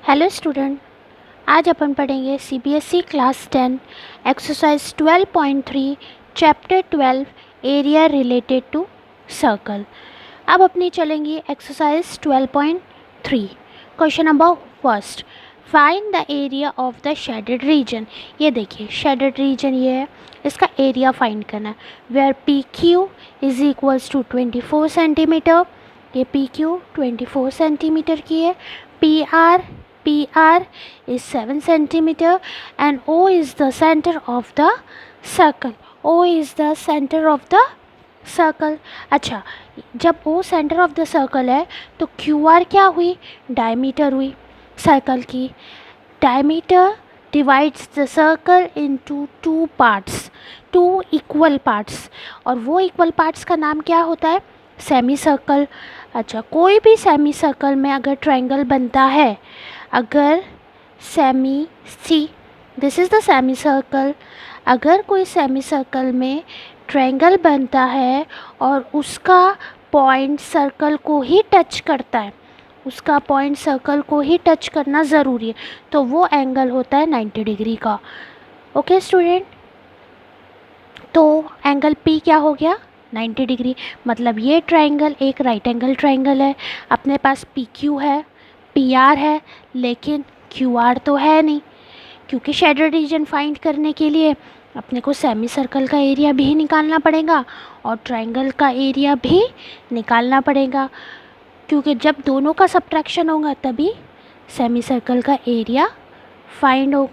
Hello student, आज अपन पढ़ेंगे CBSE class 10 exercise 12.3 chapter 12 area related to circle. अब अपनी चलेंगी exercise 12.3। Question number first, find the area of the shaded region. ये देखिए शेडेड रीजन ये है, इसका एरिया फाइंड करना है। Where P Q is equals to 24 centimetre, ये पी क्यू 24 सेंटीमीटर की है। PR is 7 centimeter and O is the center of the circle. O is the center of the circle. अच्छा, जब O centre of the circle है तो QR क्या हुई? Diameter हुई सर्कल की। Diameter divides the circle into two parts, two equal parts, और वो इक्वल पार्ट्स का नाम क्या होता है? Semi circle. अच्छा, कोई भी सेमी सर्कल में अगर ट्रायंगल बनता है, अगर semi see this is the semi circle, अगर कोई सेमी सर्कल में ट्रायंगल बनता है और उसका पॉइंट सर्कल को ही टच करता है, उसका पॉइंट सर्कल को ही टच करना ज़रूरी है, तो वो एंगल होता है 90 डिग्री का। ओके स्टूडेंट, तो एंगल पी क्या हो गया? 90 डिग्री। मतलब ये ट्रायंगल एक राइट एंगल ट्रायंगल है। अपने पास पी क्यू है, पी आर है, लेकिन क्यू आर तो है नहीं, क्योंकि शेडेड रीजन फाइंड करने के लिए अपने को सेमी सर्कल का एरिया भी निकालना पड़ेगा और ट्रायंगल का एरिया भी निकालना पड़ेगा, क्योंकि जब दोनों का सब्ट्रैक्शन होगा तभी सेमी सर्कल का एरिया फाइंड हो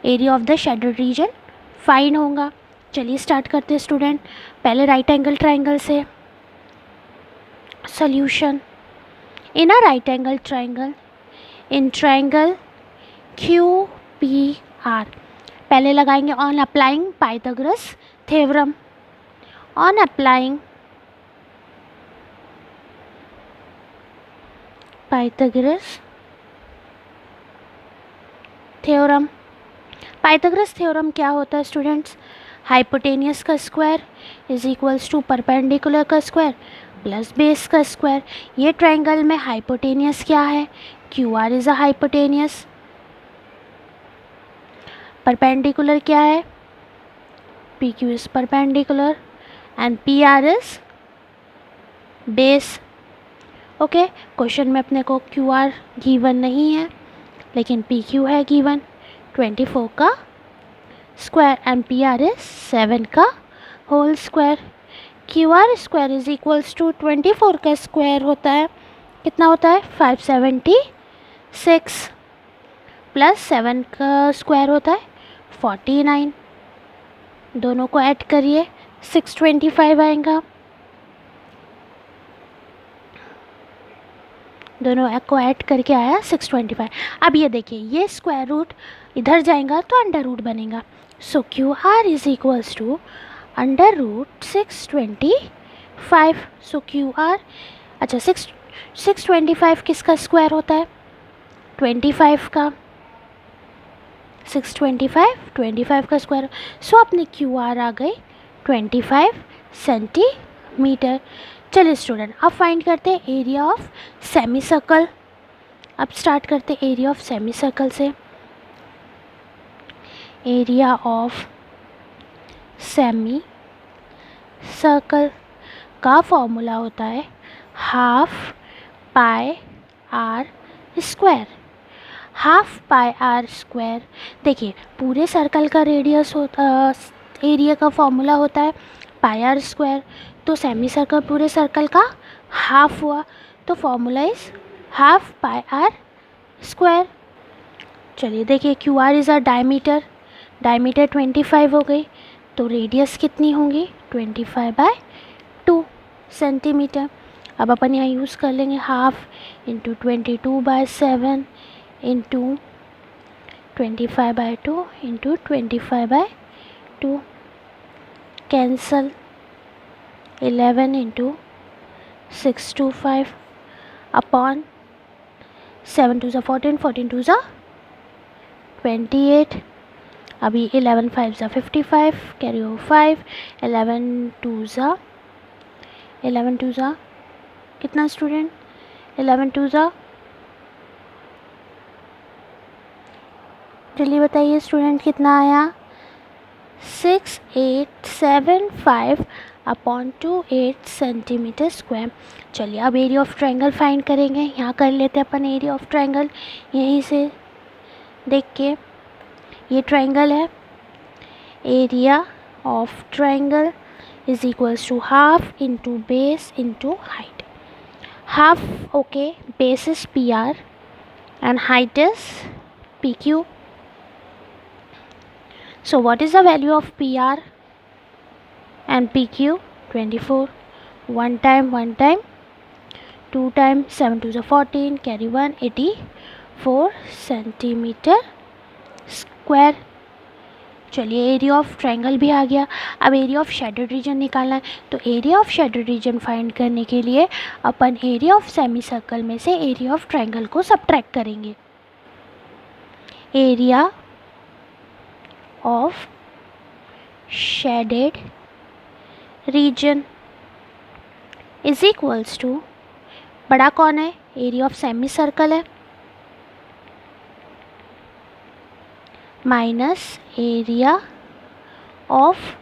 area of the shaded region find होगा। चलिए स्टार्ट करते हैं स्टूडेंट। पहले राइट एंगल ट्रायंगल से solution. In a right angle triangle, in triangle QPR, पहले लगाएंगे on applying Pythagoras theorem. On applying Pythagoras theorem. पाइथागोरस थ्योरम क्या होता है स्टूडेंट्स? हाइपोटेनियस का square is equals to perpendicular का स्क्वायर प्लस बेस का स्क्वायर। ये ट्रायंगल में हाइपोटेनियस क्या है? QR is a hypotenuse. Perpendicular क्या है? PQ is perpendicular and PR is base. Okay, question में अपने को QR गिवन नहीं है, लेकिन PQ है गिवन 24 का स्क्वायर एंड PR इज 7 का whole square. QR square is equals to 24 का स्क्वायर होता है, कितना होता है? 576 प्लस 7 का स्क्वायर होता है 49। दोनों को ऐड करिए 625 आएगा। दोनों को ऐड करके आया 625। अब ये देखिए, ये स्क्वायर रूट इधर जाएगा तो अंडर रूट बनेगा। So QR is equals to under root 625। So QR, अच्छा 625 किसका स्क्वायर होता है? 25 का। 625 का स्क्वायर। सो अपने QR आ गई 25 सेंटीमीटर। चलिए स्टूडेंट, अब फाइंड करते हैं एरिया ऑफ सेमी सर्कल। अब स्टार्ट करते हैं एरिया ऑफ सेमी सर्कल से। एरिया ऑफ सेमी सर्कल का फॉर्मूला होता है half pi are square. Half pi are square, देखिए पूरे सर्कल का रेडियस होता, एरिया का फॉर्मूला होता है पाई आर स्क्वायर। तो सेमी सर्कल पूरे सर्कल का हाफ हुआ, तो formula is half pi are square. चलिए देखिए, QR is a diameter, diameter 25 हो गई, तो रेडियस कितनी होंगी? 25/2 सेंटीमीटर। अब अपन यहाँ यूज़ कर लेंगे half into 22/7 into 25/2 into 25/2, cancel 11 into 625 upon 7 2 14, 14 2 28। अभी 11 5 55, कैरी ओवर 5, 11 2 कितना स्टूडेंट? 11 2 जल्दी बताइए स्टूडेंट, कितना आया? 6875 अपॉन 28 सेंटीमीटर स्क्वायर। चलिए अब एरिया ऑफ ट्रायंगल फाइंड करेंगे। यहाँ कर लेते हैं अपन एरिया ऑफ ट्रायंगल, यहीं से देख के। ये ट्रायंगल है, area of triangle is equals to half into base into height. Half, okay, base is PR and height is PQ. So what is the value of PR and PQ? 24. 1 time 2 time 7 to the 14, carry 1, 84 centimetre square. चलिए area of triangle भी आ गया। अब area of shaded reason निकालना है, तो area of shaded region find करने के लिए अपन एरिया ऑफ सेमी सर्कल में से एरिया ऑफ ट्रायंगल को सब्ट्रैक्ट करेंगे। Area of shaded region is equals to, बड़ा कौन है? एरिया ऑफ सेमी सर्कल है, minus area of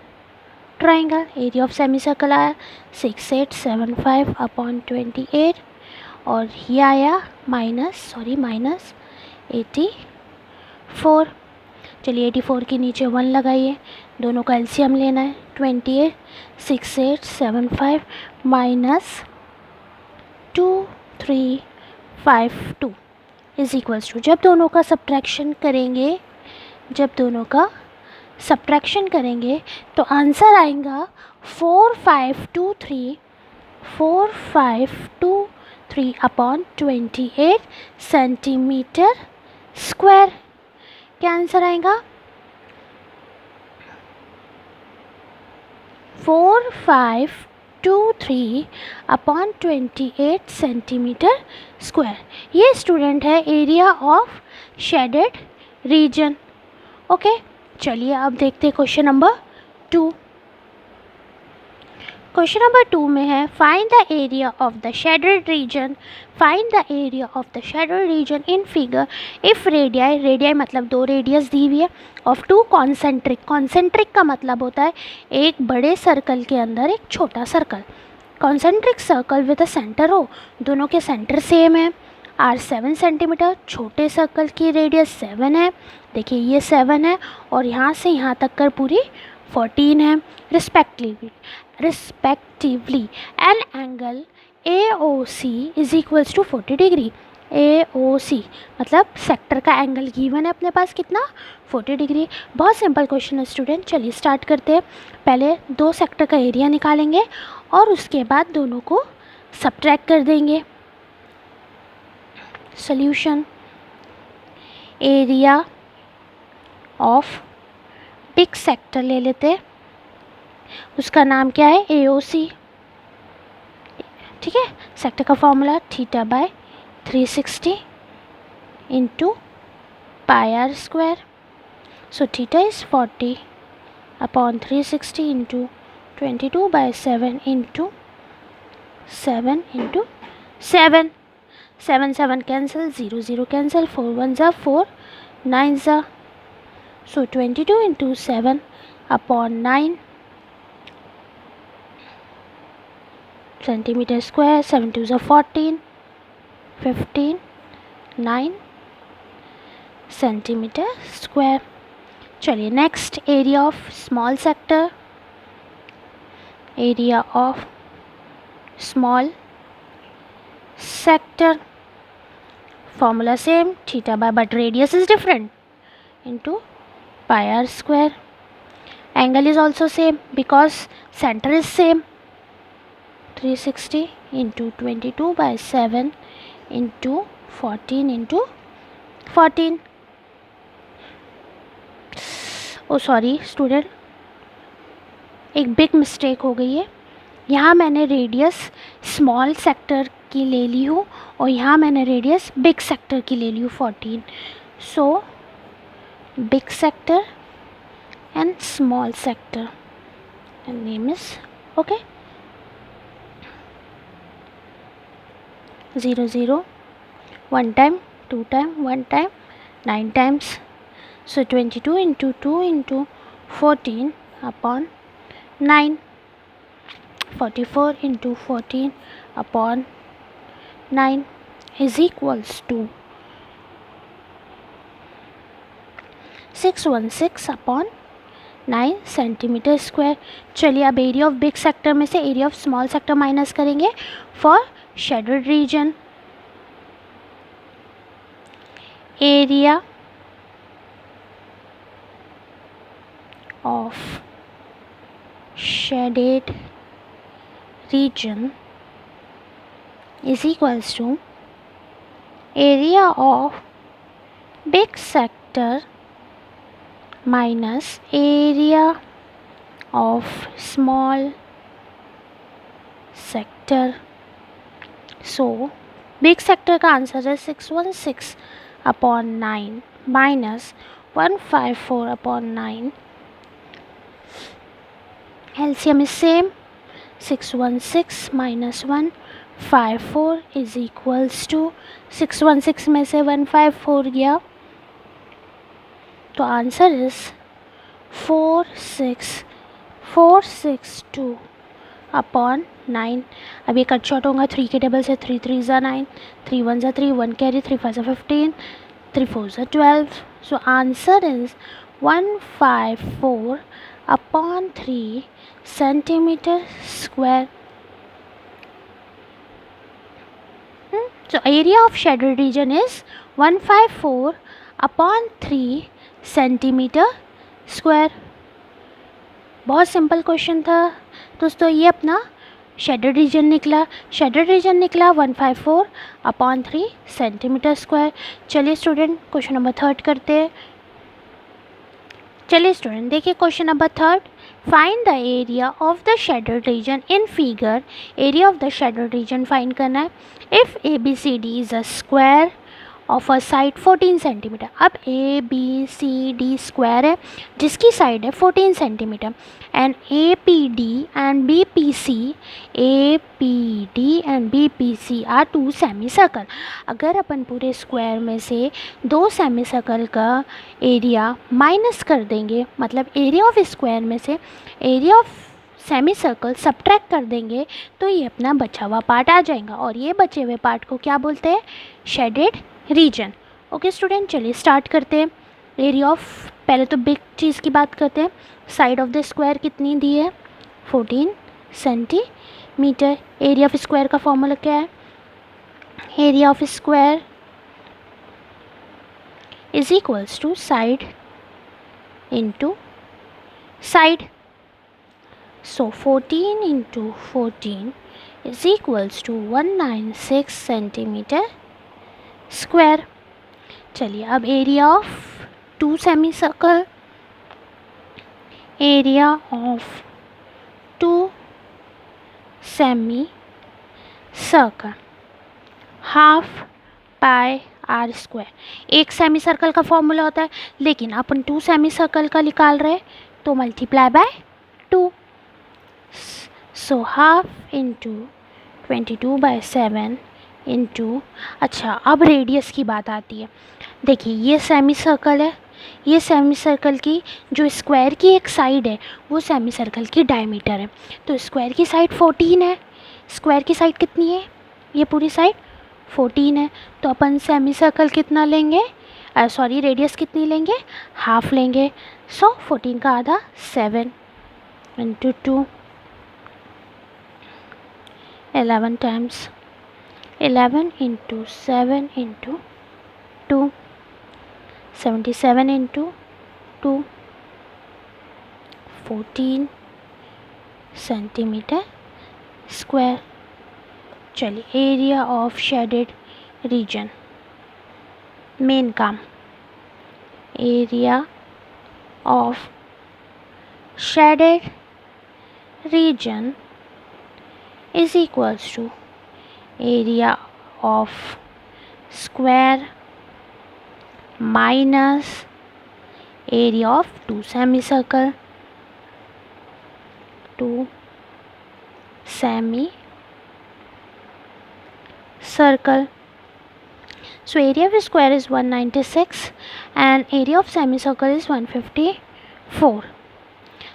triangle. Area of semi circle आया 6875 अपॉन 28 और ये आया माइनस 84। चलिए 84 के नीचे 1 लगाइए, दोनों का एलसीएम लेना है। 28 6875 माइनस 2352 इज इक्वल्स टू, जब दोनों का सब्ट्रैक्शन करेंगे तो आंसर आएगा 4523 अपॉन 28 सेंटीमीटर स्क्वायर। क्या आंसर आएगा? 4523 अपॉन 28 सेंटीमीटर स्क्वायर। ये स्टूडेंट है area of shaded reason. Okay, चलिए अब देखते हैं क्वेश्चन नंबर 2। क्वेश्चन नंबर 2 में है find the area of the shaded region. Find the area of the shaded region in figure if radii मतलब 2 radius दी हुई है ऑफ 2 कॉन्सेंट्रिक। कॉन्सेंट्रिक का मतलब होता है एक बड़े सर्कल के अंदर एक छोटा circle. Concentric circle with a centre हो, दोनों के सेंटर सेम है। R 7 सेंटीमीटर, छोटे सर्कल की रेडियस 7 है। देखिए ये 7 है और यहाँ से यहाँ तक कर पूरी 14 है respectively. An angle AOC is equals to 40 degree. AOC मतलब सेक्टर का एंगल गिवन है अपने पास, कितना? 40 डिग्री। बहुत सिंपल क्वेश्चन है स्टूडेंट, चलिए स्टार्ट करते हैं। पहले 2 सेक्टर का एरिया निकालेंगे और उसके बाद दोनों को सब्ट्रैक्ट कर देंगे। Solution, area of big sector ले लेते हैं, उसका नाम क्या है? AOC। ठीक है, सेक्टर का formula θ/360 into πr square. So theta is 40 upon 360 into 22/7 into 7 into 7। 7 7 cancel, 0 0 cancel, 4 1 ज़ा 4 9 ज़ा। So 22 into 7 upon 9 centimetre square. 7 2 ज़ा 14 15 9 सेंटीमीटर स्क्वायर। चलिए next, area of small sector. Area of small sector formula same, theta by but radius is different into πr square. Angle is also same because center is same. 360 into 22/7 into 14 into 14. O sorry student, एक big mistake हो गई है। यहाँ मैंने radius small sector की ले ली हूँ और यहाँ मैंने रेडियस बिग सेक्टर की ले ली हूँ 14। So big sector and small sector and name is okay 0 0 1 time 2 time 1 time 9 times So 22 into 2 into 14 upon 9. 44 into 14 upon 9 is equals to 616 upon 9 centimetre square. चलिए अब एरिया ऑफ बिग सेक्टर में से area of small sector minus करेंगे for shaded region. Area of shaded region is equals to area of big sector minus area of small sector. So big sector का answer है 616 upon 9 minus 154 upon 9. LCM is same. 616 minus 154 is equals to 616 में से 154 गया तो answer is 46462 upon 9। अब ये cut short होगा 3 के टेबल से 3 3 ज़ा 9, 3 1 ज़ा 3, 1 कैरी, 3 5 ज़ा 15, 3 4 ज़ा 12। So answer is 154 upon 3 centimeter square. So area of shaded region is 154 upon 3 centimeter square. बहुत सिंपल क्वेश्चन था दोस्तों। ये अपना शेडेड रीजन निकला। शेडेड रीजन निकला 154 अपॉन 3 सेंटीमीटर स्क्वायर। चलिए स्टूडेंट क्वेश्चन नंबर 3 करते हैं। चलिए स्टूडेंट देखिए question number 3, find the area of the shaded region in figure. Area of the shaded region find करना है। If A B C D is a square of a side 14 centimetre. अब A B C D square है जिसकी side है 14 centimetre and A P D and B P C are 2 semi circle. अगर अपन पूरे square में से 2 semi circle का एरिया माइनस कर देंगे, मतलब एरिया ऑफ स्क्वायर में से area of semi circle subtract कर देंगे तो ये अपना बचा हुआ पार्ट आ जाएगा और ये बचे हुए पार्ट को क्या बोलते हैं? Shaded region. ओके स्टूडेंट चलिए स्टार्ट करते हैं। एरिया ऑफ, पहले तो बिग चीज़ की बात करते हैं। साइड ऑफ द स्क्वायर कितनी दी है? 14 सेंटीमीटर। एरिया ऑफ स्क्वायर का फॉर्मूला क्या है? Area of square is equals to side into side. So 14 into 14 is equals to 196 centimetre square. चलिए अब area of 2 semi circle, area of 2 semi circle half pi are square. एक semi circle का formula होता है लेकिन अपन 2 semi circle का निकाल रहे तो multiply by 2। So half into 22/7 into, अच्छा अब रेडियस की बात आती है। देखिए ये सेमी सर्कल है, ये सेमी सर्कल की जो स्क्वायर की एक साइड है वो सेमी सर्कल की डायमीटर है। तो स्क्वायर की साइड 14 है, स्क्वायर की साइड कितनी है? ये पूरी साइड 14 है। तो अपन सेमी सर्कल कितना लेंगे, सॉरी रेडियस कितनी लेंगे? हाफ लेंगे। सो 14 का आधा 7 into 2, 11 times 11 into 7 into 2, 77 into 2, 14 centimetre square. चलिए area of shaded region, main काम। Area of shaded region is equals to area of square minus area of 2 semi circle, 2 semi circle. So area of square is 196 and area of semicircle is 154.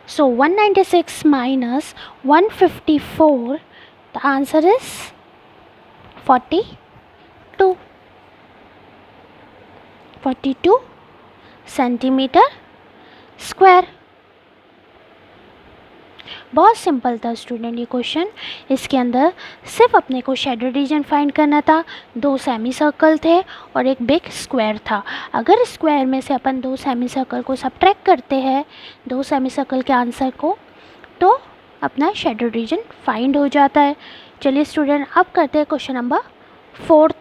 So 196 minus 154, the answer is 42 centimetre square. बहुत simple था student ये question. इसके अंदर सिर्फ अपने को shadow reason find करना था, 2 सेमी सर्कल थे और एक बिग स्क्वायर था। अगर स्क्वायर में से अपन 2 सेमी सर्कल को सब्ट्रैक्ट करते हैं 2 सेमी सर्कल के आंसर को, तो अपना शेडो रीजन फाइंड हो जाता है। चलिए स्टूडेंट अब करते हैं क्वेश्चन नंबर 4।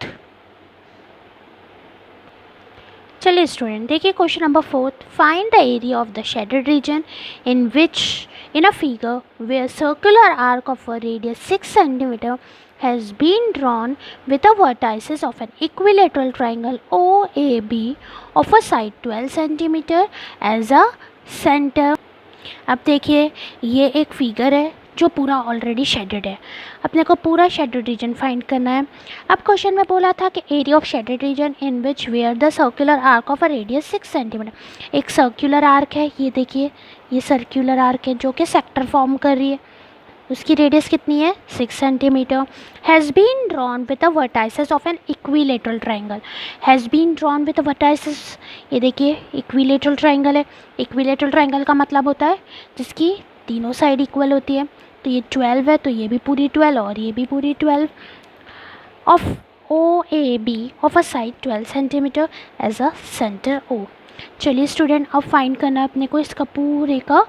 चलिए स्टूडेंट देखिए question number 4। Find the area of the shaded region in which in a figure where circular arc of a radius 6 cm has been drawn with the vertices of an equilateral triangle OAB of a side 12 cm as a center। अब देखिए ये एक figure है जो पूरा already shaded है, अपने को पूरा शेडेड रीजन फाइंड करना है। अब क्वेश्चन में बोला था कि area of shaded region in which where the circular arc of a radius 6 centimetre. एक सर्कुलर आर्क है, ये देखिए ये सर्कुलर आर्क है जो कि सेक्टर फॉर्म कर रही है, उसकी रेडियस कितनी है 6 centimetre. Has been drawn with the vertices of an equilateral triangle. Has been drawn with the vertices, ये देखिए इक्विलेटरल ट्राइंगल है। इक्विलेटरल ट्राइंगल का मतलब होता है जिसकी तीनों साइड इक्वल होती है। तो ये 12 है तो ये भी पूरी 12 और ये भी पूरी 12 of OAB of a side 12 centimetre as a centre O। चलिए स्टूडेंट अब फाइंड करना है अपने को इसका पूरे का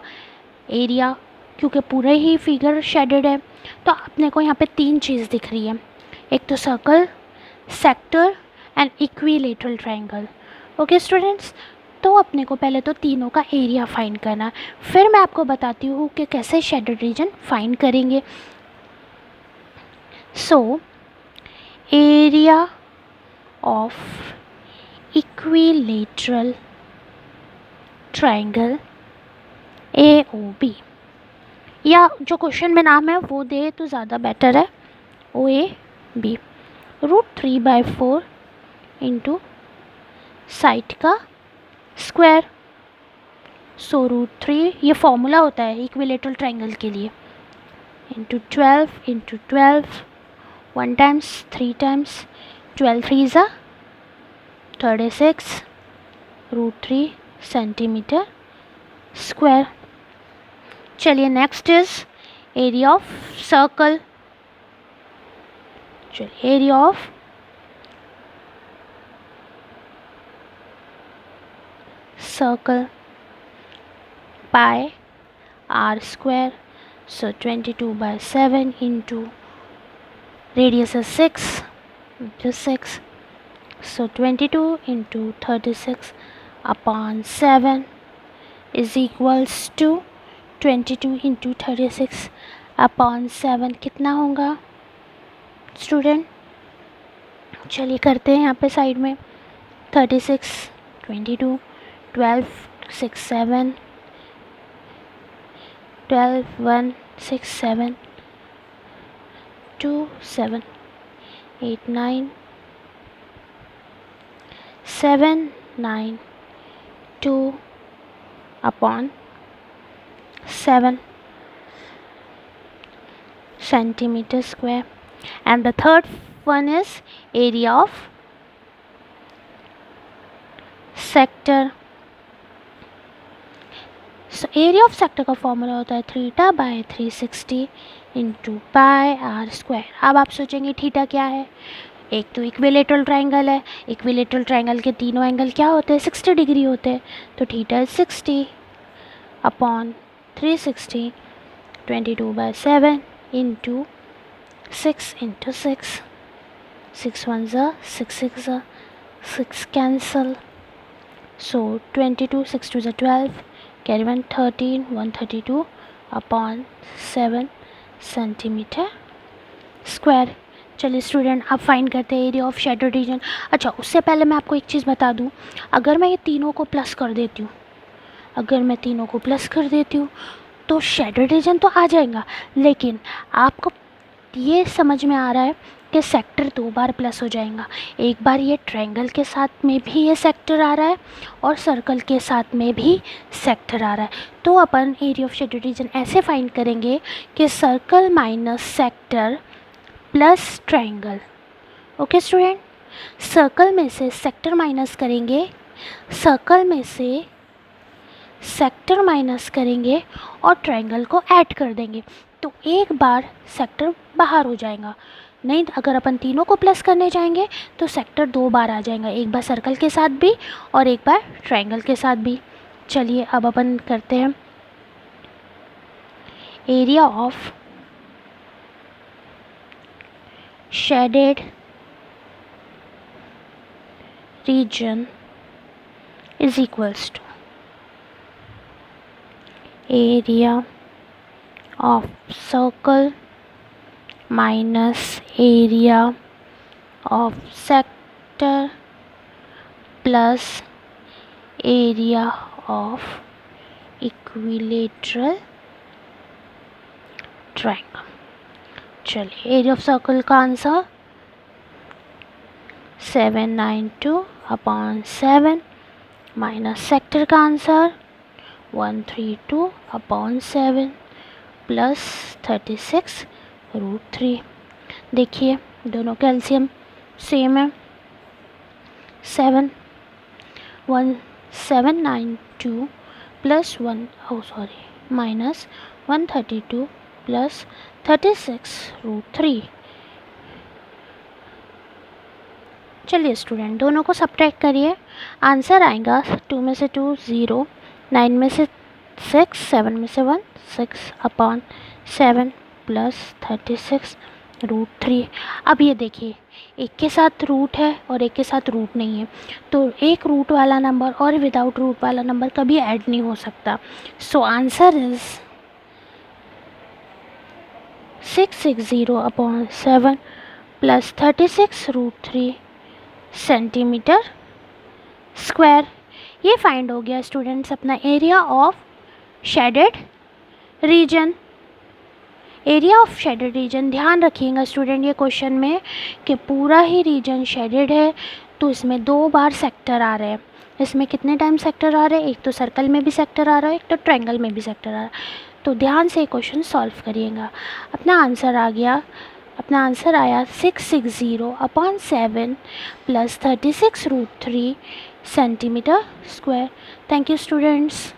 एरिया, क्योंकि पूरा ही फिगर शेडेड है। तो अपने को यहाँ पे 3 चीज़ दिख रही है, एक तो circle, sector and equilateral triangle. Okay students, तो अपने को पहले तो तीनों का एरिया फाइंड करना है, फिर मैं आपको बताती हूँ कि कैसे शेडेड रीजन फाइंड करेंगे। So area of equilateral triangle AOB, या जो क्वेश्चन में नाम है वो दे तो ज़्यादा बेटर है, OAB √3/4 इंटू साइड का स्क्वायर। सो √3 ये फॉर्मूला होता है इक्विलेटरल ट्राइंगल के लिए, इंटू 12 1 टाइम्स 3 टाइम्स 12 3 ज़ा 36 √3 सेंटीमीटर स्क्वायर। चलिए next is area of circle. चलिए area of circle pi r², so 22/7 into radius is 6, just 6, so 22 into 36 upon 7 is equals to 22 into 36 upon 7 कितना होगा student? चलिए करते हैं यहाँ पे साइड में 36 22 12 6 7 12 1 6 7 2 7 8 9 7 9 2 upon 7 centimeter square. And the third one is area of sector. So area of sector का formula होता है θ/360 इंटू πr²। अब आप सोचेंगे थीटा क्या है? एक तो इक्विलेटरल ट्राइंगल है, इक्विलेटरल ट्राइंगल के तीनों एंगल क्या होते हैं 60 डिग्री होते हैं, तो theta is 60 upon 360 22/7 into 6 into 6 6 1 6 6 6 cancel, so 22 6 2 12 carry 1 13 132 upon 7 centimetre square. चलिए स्टूडेंट अब फाइंड करते हैं एरिया ऑफ शेडो रीजन। अच्छा उससे पहले मैं आपको एक चीज़ बता दूं, अगर मैं ये तीनों को प्लस कर देती हूँ तो शेडो रीजन तो आ जाएगा, लेकिन आपको ये समझ में आ रहा है कि सेक्टर 2 बार प्लस हो जाएगा। एक बार ये ट्रायंगल के साथ में भी ये सेक्टर आ रहा है और सर्कल के साथ में भी सेक्टर आ रहा है। तो अपन एरिया ऑफ शेडेड रीजन ऐसे फाइंड करेंगे कि circle minus sector plus triangle. Okay student, circle में से सेक्टर माइनस करेंगे, सर्कल में से सेक्टर माइनस करेंगे और ट्रायंगल को ऐड कर देंगे, तो एक बार सेक्टर बाहर हो जाएगा। नहीं, अगर अपन तीनों को प्लस करने जाएंगे तो सेक्टर 2 बार आ जाएगा, एक बार सर्कल के साथ भी और एक बार ट्रायंगल के साथ भी। चलिए अब अपन करते हैं area of shaded region is equals to area of circle minus area of sector plus area of equilateral triangle। चलिए एरिया ऑफ सर्कल का आंसर 792/7 माइनस सेक्टर का आंसर 132/7 प्लस 36√3। देखिए दोनों का एलसीएम सेम है, 792 प्लस माइनस 132 प्लस 36√3। चलिए student दोनों को सब्ट्रैक्ट करिए, आंसर आएगा 2 में से 2 0, 9 में से 6, 7 में से 1 6/7 प्लस 36√3। अब ये देखिए एक के साथ रूट है और एक के साथ रूट नहीं है, तो एक रूट वाला नंबर और विदाउट रूट वाला नंबर कभी ऐड नहीं हो सकता। So answer is 660/7 plus 36√3 centimetre square. ये फाइंड हो गया स्टूडेंट्स अपना area of shaded region. Area of shaded reason, ध्यान रखिएगा स्टूडेंट ये क्वेश्चन में कि पूरा ही रीजन शेडेड है, तो इसमें 2 बार सेक्टर आ रहे हैं। इसमें कितने टाइम सेक्टर आ रहे हैं, एक तो सर्कल में भी सेक्टर आ रहा है, एक तो ट्रायंगल में भी सेक्टर आ रहा है। तो ध्यान से क्वेश्चन सॉल्व करिएगा। अपना आंसर आ गया, अपना आंसर आया 660/7 plus 36√3 centimetre square. Thank you students.